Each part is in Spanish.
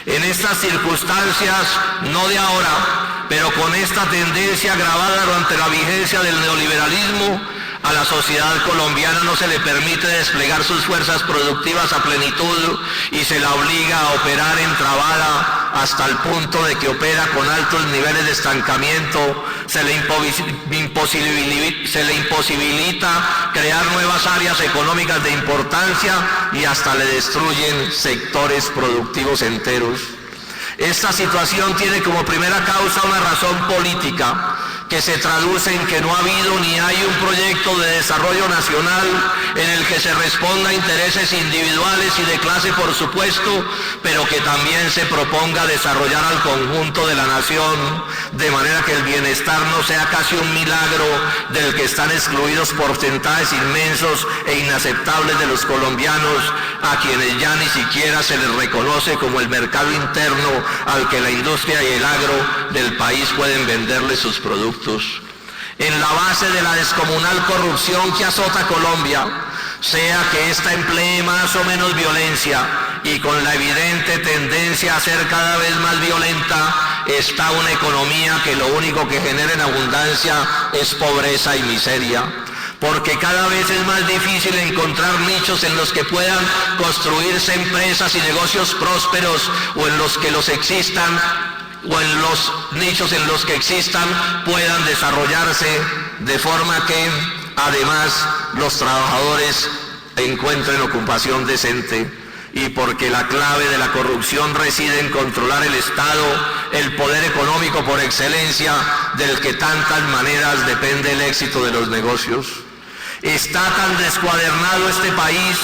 En estas circunstancias, no de ahora, pero con esta tendencia agravada durante la vigencia del neoliberalismo, a la sociedad colombiana no se le permite desplegar sus fuerzas productivas a plenitud y se la obliga a operar entrabada hasta el punto de que opera con altos niveles de estancamiento, se le imposibilita crear nuevas áreas económicas de importancia y hasta le destruyen sectores productivos enteros. Esta situación tiene como primera causa una razón política, que se traduce en que no ha habido ni hay un proyecto de desarrollo nacional en el que se responda a intereses individuales y de clase, por supuesto, pero que también se proponga desarrollar al conjunto de la nación, de manera que el bienestar no sea casi un milagro del que están excluidos porcentajes inmensos e inaceptables de los colombianos, a quienes ya ni siquiera se les reconoce como el mercado interno al que la industria y el agro del país pueden venderle sus productos. En la base de la descomunal corrupción que azota Colombia, sea que ésta emplee más o menos violencia y con la evidente tendencia a ser cada vez más violenta, está una economía que lo único que genera en abundancia es pobreza y miseria. Porque cada vez es más difícil encontrar nichos en los que puedan construirse empresas y negocios prósperos o en los que los existan o en los nichos en los que existan puedan desarrollarse de forma que además los trabajadores encuentren ocupación decente, y porque la clave de la corrupción reside en controlar el Estado, el poder económico por excelencia del que tantas maneras depende el éxito de los negocios. Está tan descuadernado este país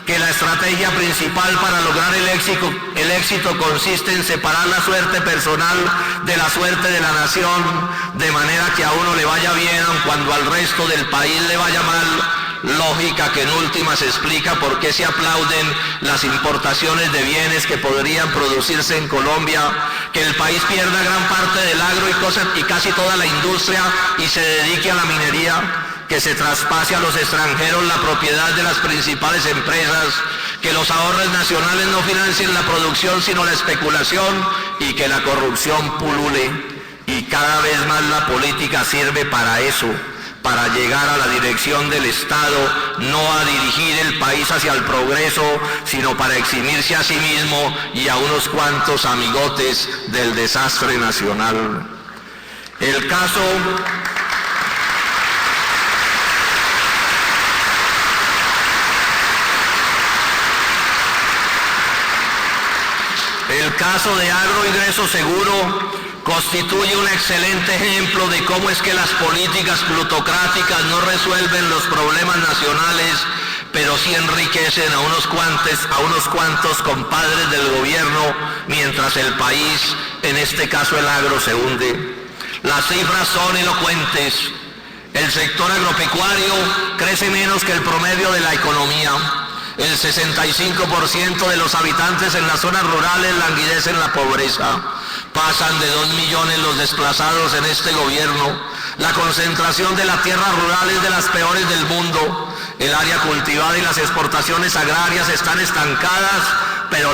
que la estrategia principal para lograr el éxito consiste en separar la suerte personal de la suerte de la nación, de manera que a uno le vaya bien cuando al resto del país le vaya mal, lógica que en últimas explica por qué se aplauden las importaciones de bienes que podrían producirse en Colombia, que el país pierda gran parte del agro y casi toda la industria y se dedique a la minería, que se traspase a los extranjeros la propiedad de las principales empresas, que los ahorros nacionales no financien la producción sino la especulación y que la corrupción pulule. Y cada vez más la política sirve para eso, para llegar a la dirección del Estado, no a dirigir el país hacia el progreso, sino para eximirse a sí mismo y a unos cuantos amigotes del desastre nacional. El caso de Agroingreso Seguro constituye un excelente ejemplo de cómo es que las políticas plutocráticas no resuelven los problemas nacionales, pero sí enriquecen a unos cuantos compadres del gobierno, mientras el país, en este caso el agro, se hunde. Las cifras son elocuentes. El sector agropecuario crece menos que el promedio de la economía. El 65% de los habitantes en las zonas rurales languidecen la pobreza. Pasan de 2 millones los desplazados en este gobierno. La concentración de la tierra rural es de las peores del mundo. El área cultivada y las exportaciones agrarias están estancadas, pero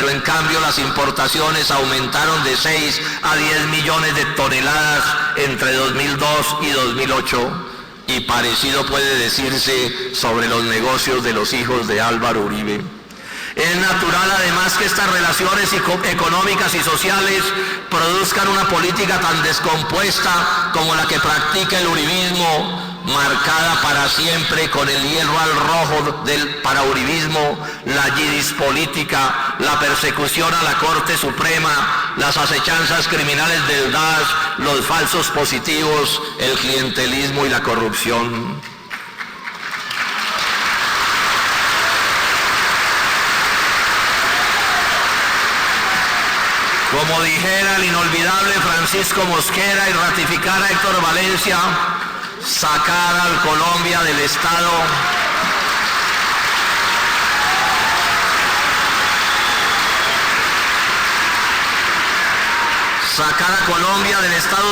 en cambio las importaciones aumentaron de 6 a 10 millones de toneladas entre 2002 y 2008. Y parecido puede decirse sobre los negocios de los hijos de Álvaro Uribe. Es natural además que estas relaciones económicas y sociales produzcan una política tan descompuesta como la que practica el uribismo, marcada para siempre con el hierro al rojo del parauribismo, la yidis política, la persecución a la Corte Suprema, las acechanzas criminales del DAS, los falsos positivos, el clientelismo y la corrupción. Como dijera el inolvidable Francisco Mosquera y ratificara Héctor Valencia, sacar al Colombia del estado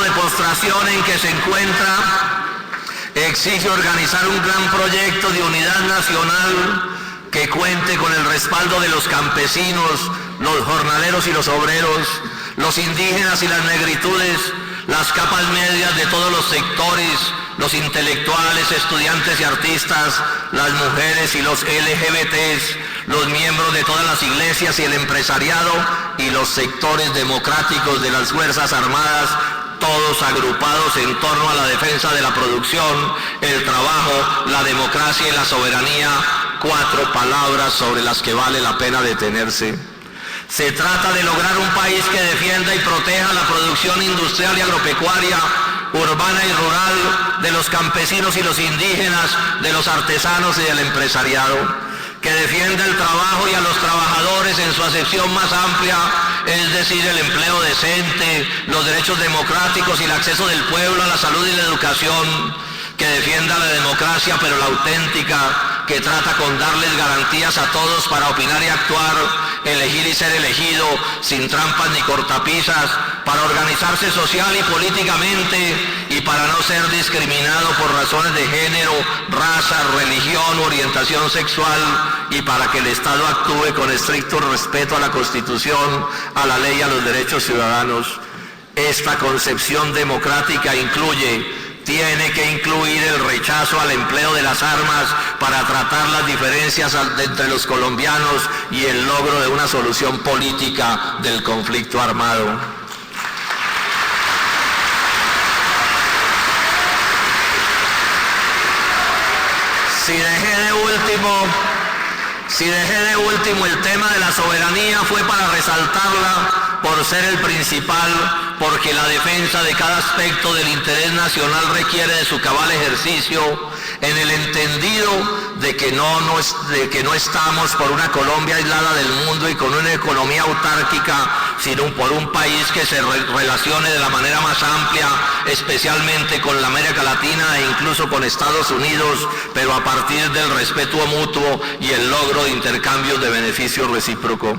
de postración en que se encuentra exige organizar un gran proyecto de unidad nacional que cuente con el respaldo de los campesinos, los jornaleros y los obreros, los indígenas y las negritudes, las capas medias de todos los sectores, los intelectuales, estudiantes y artistas, las mujeres y los LGBTs, los miembros de todas las iglesias y el empresariado y los sectores democráticos de las Fuerzas Armadas, todos agrupados en torno a la defensa de la producción, el trabajo, la democracia y la soberanía, 4 palabras sobre las que vale la pena detenerse. Se trata de lograr un país que defienda y proteja la producción industrial y agropecuaria, urbana y rural, de los campesinos y los indígenas, de los artesanos y del empresariado, que defienda el trabajo y a los trabajadores en su acepción más amplia, es decir, el empleo decente, los derechos democráticos y el acceso del pueblo a la salud y la educación, que defienda la democracia pero la auténtica, que trata con darles garantías a todos para opinar y actuar, elegir y ser elegido, sin trampas ni cortapisas, para organizarse social y políticamente y para no ser discriminado por razones de género, raza, religión u orientación sexual, y para que el Estado actúe con estricto respeto a la Constitución, a la ley y a los derechos ciudadanos. Esta concepción democrática tiene que incluir el rechazo al empleo de las armas para tratar las diferencias entre los colombianos y el logro de una solución política del conflicto armado. Si dejé de último el tema de la soberanía fue para resaltarla por ser el principal, porque la defensa de cada aspecto del interés nacional requiere de su cabal ejercicio, en el entendido de que no estamos por una Colombia aislada del mundo y con una economía autárquica, sino por un país que se relacione de la manera más amplia, especialmente con la América Latina e incluso con Estados Unidos, pero a partir del respeto mutuo y el logro de intercambios de beneficio recíproco.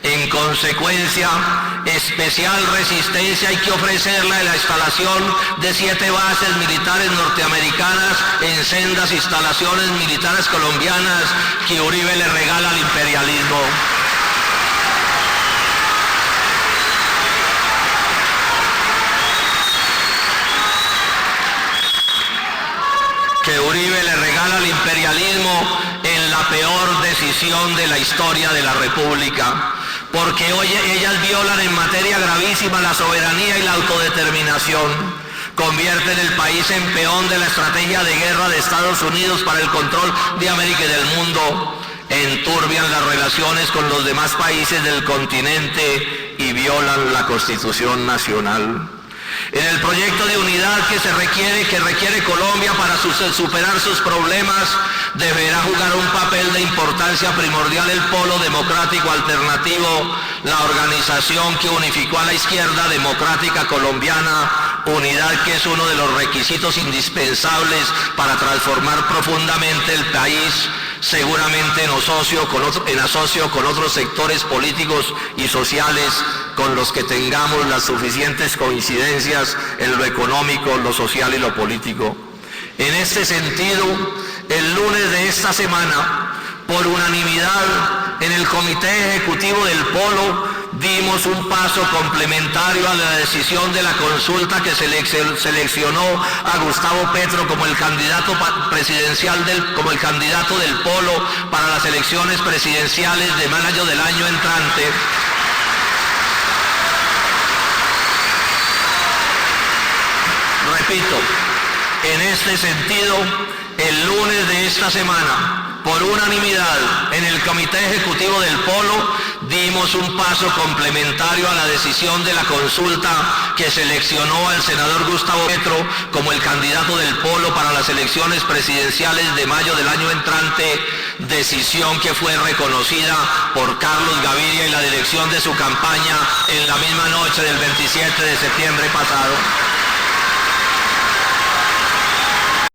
En consecuencia, especial resistencia hay que ofrecerle a la instalación de 7 bases militares norteamericanas en sendas instalaciones militares colombianas que Uribe le regala al imperialismo. Que Uribe le regala al imperialismo en la peor decisión de la historia de la República, porque hoy ellas violan en materia gravísima la soberanía y la autodeterminación, convierten el país en peón de la estrategia de guerra de Estados Unidos para el control de América y del mundo, enturbian las relaciones con los demás países del continente y violan la Constitución Nacional. En el proyecto de unidad que requiere Colombia para superar sus problemas, deberá jugar un papel de importancia primordial el Polo Democrático Alternativo, la organización que unificó a la izquierda democrática colombiana, unidad que es uno de los requisitos indispensables para transformar profundamente el país, seguramente en asocio con otros sectores políticos y sociales con los que tengamos las suficientes coincidencias en lo económico, lo social y lo político. En este sentido, el lunes de esta semana, por unanimidad, en el Comité Ejecutivo del Polo, dimos un paso complementario a la decisión de la consulta que seleccionó a Gustavo Petro como el candidato presidencial como el candidato del Polo para las elecciones presidenciales de mayo del año entrante. Repito, en este sentido, el lunes de esta semana, por unanimidad, en el Comité Ejecutivo del Polo, dimos un paso complementario a la decisión de la consulta que seleccionó al senador Gustavo Petro como el candidato del Polo para las elecciones presidenciales de mayo del año entrante, decisión que fue reconocida por Carlos Gaviria y la dirección de su campaña en la misma noche del 27 de septiembre pasado.